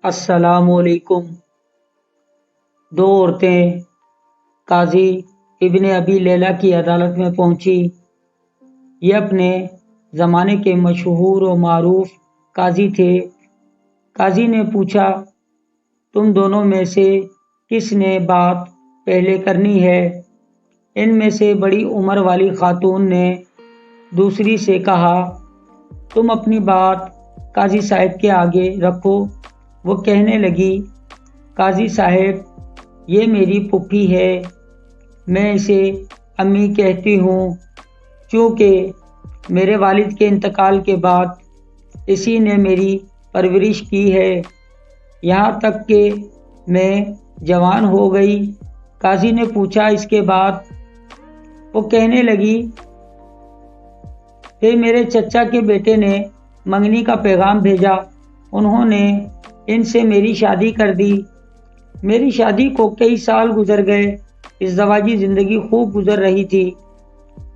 السلام علیکم۔ دو عورتیں قاضی ابن ابی لیلہ کی عدالت میں پہنچی۔ یہ اپنے زمانے کے مشہور و معروف قاضی تھے۔ قاضی نے پوچھا، تم دونوں میں سے کس نے بات پہلے کرنی ہے؟ ان میں سے بڑی عمر والی خاتون نے دوسری سے کہا، تم اپنی بات قاضی صاحب کے آگے رکھو۔ وہ کہنے لگی، قاضی صاحب، یہ میری پھوپھی ہے، میں اسے امی کہتی ہوں، چونکہ میرے والد کے انتقال کے بعد اسی نے میری پرورش کی ہے، یہاں تک کہ میں جوان ہو گئی۔ قاضی نے پوچھا، اس کے بعد؟ وہ کہنے لگی، پھر میرے چچا کے بیٹے نے منگنی کا پیغام بھیجا، انہوں نے ان سے میری شادی کر دی۔ میری شادی کو کئی سال گزر گئے، ازدواجی زندگی خوب گزر رہی تھی۔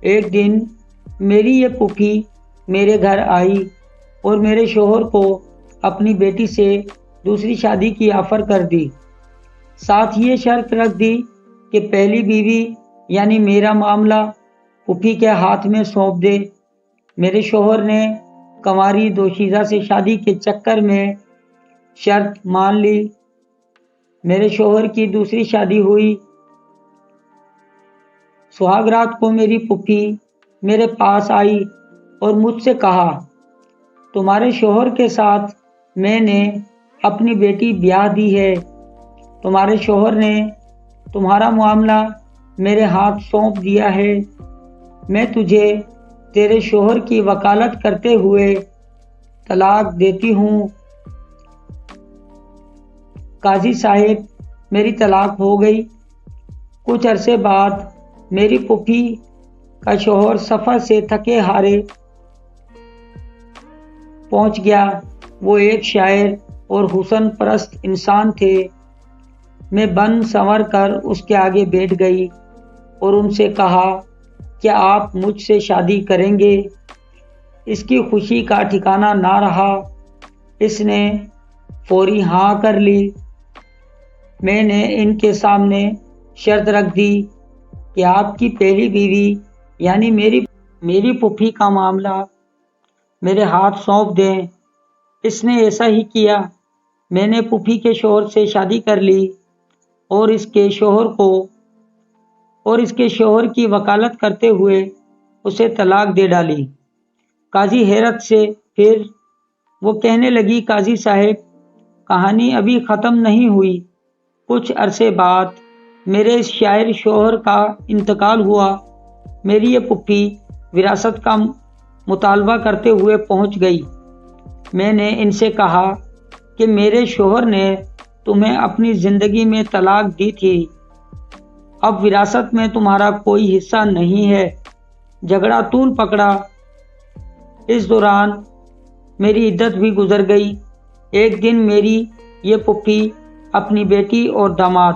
ایک دن میری یہ پھوپھی میرے گھر آئی اور میرے شوہر کو اپنی بیٹی سے دوسری شادی کی آفر کر دی۔ ساتھ یہ شرط رکھ دی کہ پہلی بیوی یعنی میرا معاملہ پھوپھی کے ہاتھ میں سونپ دے۔ میرے شوہر نے کنواری دوشیزہ سے شادی کے چکر میں شرط مان لی۔ میرے شوہر کی دوسری شادی ہوئی۔ سہاگ رات کو میری پھوپھی میرے پاس آئی اور مجھ سے کہا، تمہارے شوہر کے ساتھ میں نے اپنی بیٹی بیاہ دی ہے، تمہارے شوہر نے تمہارا معاملہ میرے ہاتھ سونپ دیا ہے، میں تجھے تیرے شوہر کی وکالت کرتے ہوئے طلاق دیتی ہوں۔ قاضی صاحب، میری طلاق ہو گئی۔ کچھ عرصے بعد میری پھوپھی کا شوہر سفر سے تھکے ہارے پہنچ گیا۔ وہ ایک شاعر اور حسن پرست انسان تھے۔ میں بن سنور کر اس کے آگے بیٹھ گئی اور ان سے کہا، کیا آپ مجھ سے شادی کریں گے؟ اس کی خوشی کا ٹھکانہ نہ رہا۔ اس نے فوری ہاں کر لی۔ میں نے ان کے سامنے شرط رکھ دی کہ آپ کی پہلی بیوی یعنی میری پھوپھی کا معاملہ میرے ہاتھ سونپ دیں۔ اس نے ایسا ہی کیا۔ میں نے پھوپھی کے شوہر سے شادی کر لی اور اس کے شوہر کی وکالت کرتے ہوئے اسے طلاق دے ڈالی۔ قاضی حیرت سے پھر وہ کہنے لگی، قاضی صاحب، کہانی ابھی ختم نہیں ہوئی۔ کچھ عرصے بعد میرے اس شاعر شوہر کا انتقال ہوا۔ میری یہ پھوپھی وراثت کا مطالبہ کرتے ہوئے پہنچ گئی۔ میں نے ان سے کہا کہ میرے شوہر نے تمہیں اپنی زندگی میں طلاق دی تھی، اب وراثت میں تمہارا کوئی حصہ نہیں ہے۔ جھگڑا طول پکڑا۔ اس دوران میری عدت بھی گزر گئی۔ ایک دن میری یہ پھوپھی اپنی بیٹی اور داماد،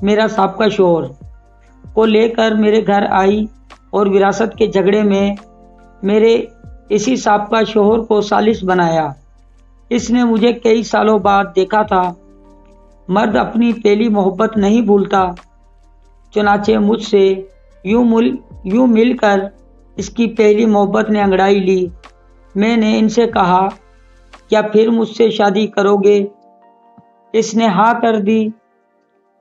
میرا سابقہ شوہر، کو لے کر میرے گھر آئی اور وراثت کے جھگڑے میں میرے اسی سابقہ شوہر کو ثالث بنایا۔ اس نے مجھے کئی سالوں بعد دیکھا تھا۔ مرد اپنی پہلی محبت نہیں بھولتا، چنانچہ مجھ سے یوں مل کر اس کی پہلی محبت نے انگڑائی لی۔ میں نے ان سے کہا، کیا پھر مجھ سے شادی کرو گے؟ اس نے ہاں کر دی۔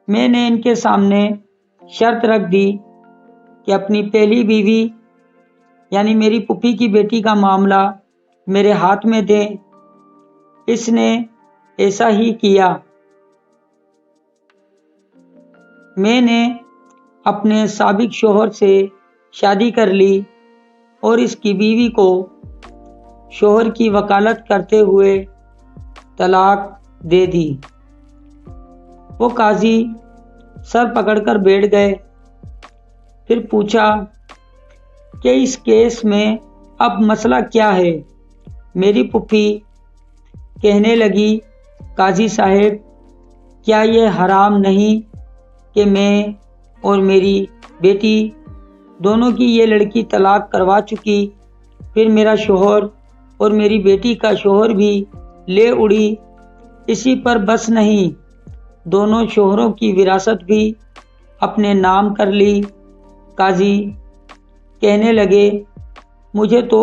میں نے ان کے سامنے شرط رکھ دی کہ اپنی پہلی بیوی یعنی میری پھوپھی کی بیٹی کا معاملہ میرے ہاتھ میں دیں۔ اس نے ایسا ہی کیا۔ میں نے اپنے سابق شوہر سے شادی کر لی اور اس کی بیوی کو شوہر کی وکالت کرتے ہوئے طلاق دے دی۔ وہ قاضی سر پکڑ کر بیٹھ گئے۔ پھر پوچھا کہ اس کیس میں اب مسئلہ کیا ہے؟ میری پھوپھی کہنے لگی، قاضی صاحب، کیا یہ حرام نہیں کہ میں اور میری بیٹی دونوں کی یہ لڑکی طلاق کروا چکی، پھر میرا شوہر اور میری بیٹی کا شوہر بھی لے اڑی، اسی پر بس نہیں، دونوں شوہروں کی وراثت بھی اپنے نام کر لی۔ قاضی کہنے لگے، مجھے تو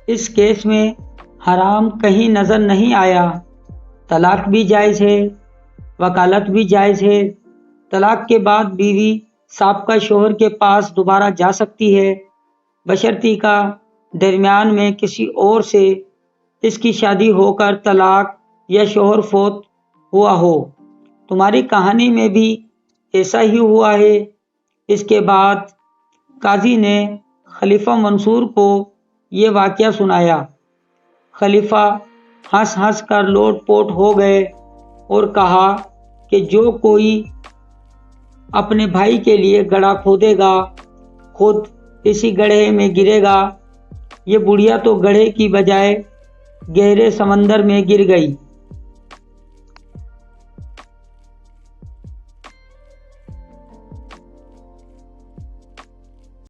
اس کیس میں حرام کہیں نظر نہیں آیا۔ طلاق بھی جائز ہے، وکالت بھی جائز ہے۔ طلاق کے بعد بیوی سابقہ شوہر کے پاس دوبارہ جا سکتی ہے، بشرطیکہ کا درمیان میں کسی اور سے اس کی شادی ہو کر طلاق یا شوہر فوت ہوا ہو۔ تمہاری کہانی میں بھی ایسا ہی ہوا ہے۔ اس کے بعد قاضی نے خلیفہ منصور کو یہ واقعہ سنایا۔ خلیفہ ہنس ہنس کر لوٹ پوٹ ہو گئے اور کہا کہ جو کوئی اپنے بھائی کے لیے گڑھا کھودے گا خود اسی گڑھے میں گرے گا۔ یہ بڑھیا تو گڑھے کی بجائے گہرے سمندر میں گر گئی۔